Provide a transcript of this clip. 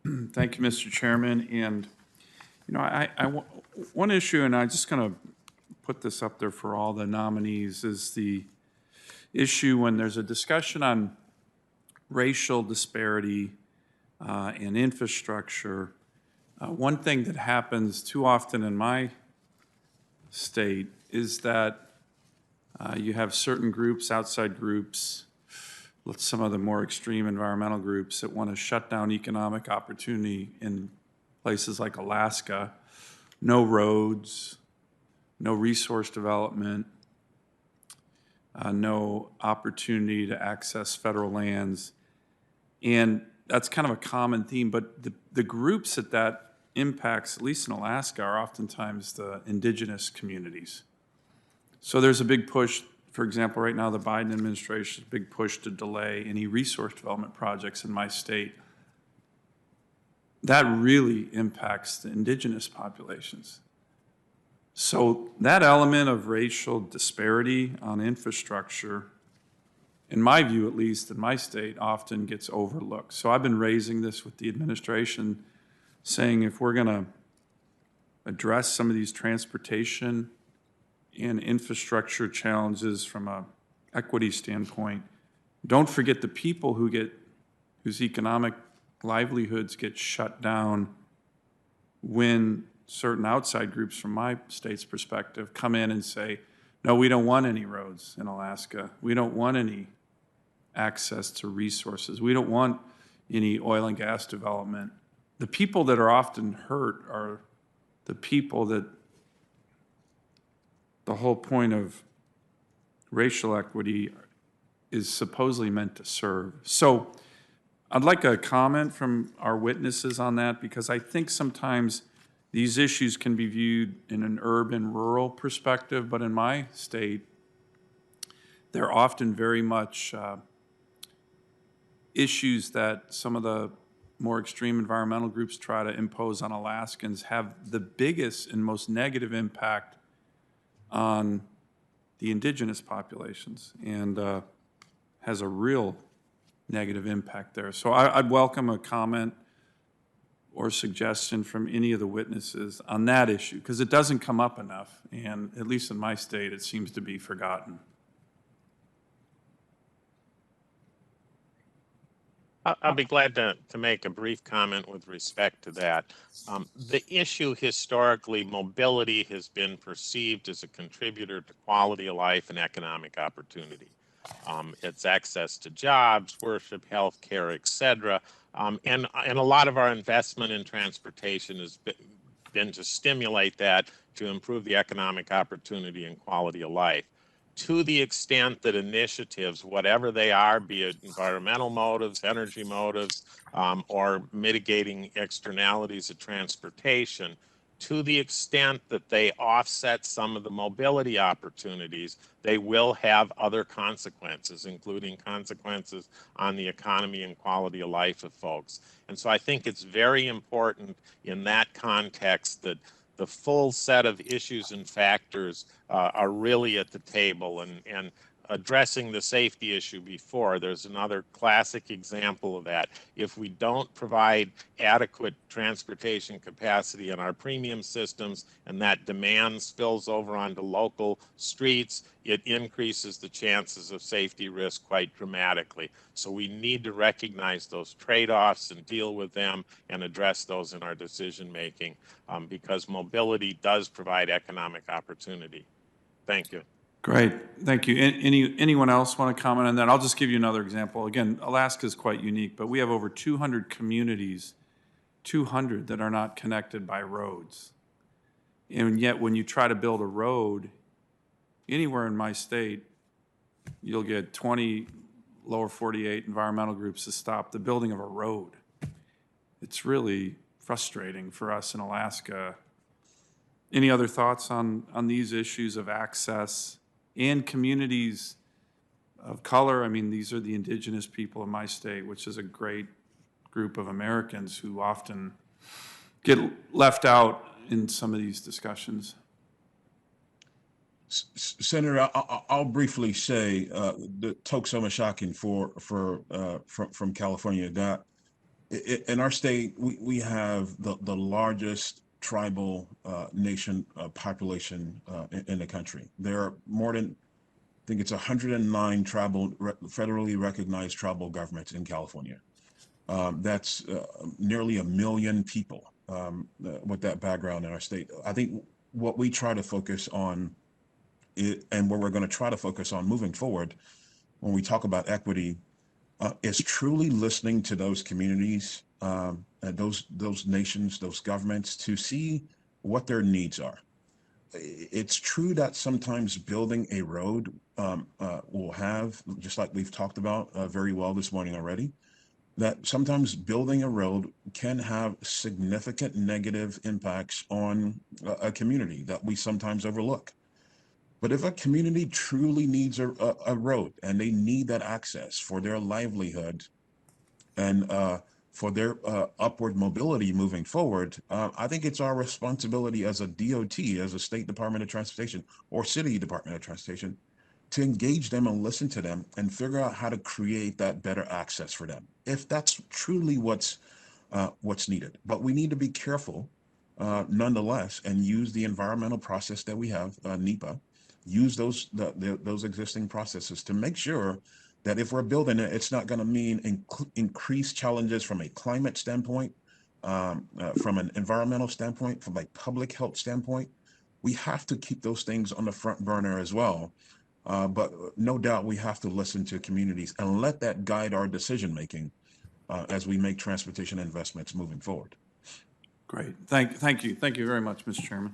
Thank you, Mr. Chairman. And, one issue, and I'm just going to put this up there for all the nominees, is the issue when there's a discussion on racial disparity and infrastructure. One thing that happens too often in my state is that you have certain groups, outside groups, some of the more extreme environmental groups that want to shut down economic opportunity in places like Alaska. No roads, no resource development, no opportunity to access federal lands. And that's kind of a common theme, but the groups that impacts, at least in Alaska, are oftentimes the indigenous communities. So there's a big push, for example, right now the Biden administration, a big push to delay any resource development projects in my state. That really impacts the indigenous populations. So that element of racial disparity on infrastructure, in my view at least, in my state, often gets overlooked. So I've been raising this with the administration, saying if we're going to address some of these transportation and infrastructure challenges from a equity standpoint, don't forget the people whose economic livelihoods get shut down when certain outside groups from my state's perspective come in and say, no, we don't want any roads in Alaska. We don't want any access to resources. We don't want any oil and gas development. The people that are often hurt are the people that the whole point of racial equity is supposedly meant to serve. So I'd like a comment from our witnesses on that, because I think sometimes these issues can be viewed in an urban-rural perspective, but in my state, they're often very much issues that some of the more extreme environmental groups try to impose on Alaskans have the biggest and most negative impact on the indigenous populations, and has a real negative impact there. So I'd welcome a comment or suggestion from any of the witnesses on that issue, because it doesn't come up enough, and at least in my state, it seems to be forgotten. I'll be glad to make a brief comment with respect to that. The issue historically, mobility has been perceived as a contributor to quality of life and economic opportunity. It's access to jobs, worship, health care, et cetera. And a lot of our investment in transportation has been to stimulate that, to improve the economic opportunity and quality of life. To the extent that initiatives, whatever they are, be it environmental motives, energy motives, or mitigating externalities of transportation, to the extent that they offset some of the mobility opportunities, they will have other consequences, including consequences on the economy and quality of life of folks. And so I think it's very important in that context that the full set of issues and factors are really at the table, and addressing the safety issue before. There's another classic example of that. If we don't provide adequate transportation capacity in our premium systems and that demand spills over onto local streets, it increases the chances of safety risk quite dramatically. So we need to recognize those trade-offs and deal with them and address those in our decision making, because mobility does provide economic opportunity. Thank you. Great, thank you. Anyone else want to comment on that? I'll just give you another example. Again, Alaska is quite unique, but we have over 200 communities, 200 that are not connected by roads. And yet when you try to build a road anywhere in my state, you'll get 20 lower 48 environmental groups to stop the building of a road. It's really frustrating for us in Alaska. Any other thoughts on these issues of access and communities of color? I mean, these are the indigenous people in my state, which is a great group of Americans who often get left out in some of these discussions. Senator, I'll briefly say the Tok Samashakin from California got In our state, we have the largest tribal nation population in the country. There are more than, I think it's 109 federally recognized tribal governments in California. That's nearly 1 million people with that background in our state. I think what we try to focus on and what we're going to try to focus on moving forward when we talk about equity is truly listening to those communities, those nations, those governments, to see what their needs are. It's true that sometimes building a road will have, just like we've talked about very well this morning already, that sometimes building a road can have significant negative impacts on a community that we sometimes overlook. But if a community truly needs a road and they need that access for their livelihood and for their upward mobility moving forward, I think it's our responsibility as a DOT, as a State Department of Transportation or City Department of Transportation, to engage them and listen to them and figure out how to create that better access for them, if that's truly what's needed. But we need to be careful nonetheless and use the environmental process that we have, NEPA, use those existing processes to make sure that if we're building it, it's not going to mean increased challenges from a climate standpoint, from an environmental standpoint, from a public health standpoint. We have to keep those things on the front burner as well. But no doubt we have to listen to communities and let that guide our decision making as we make transportation investments moving forward. Great. Thank you. Thank you very much, Mr. Chairman.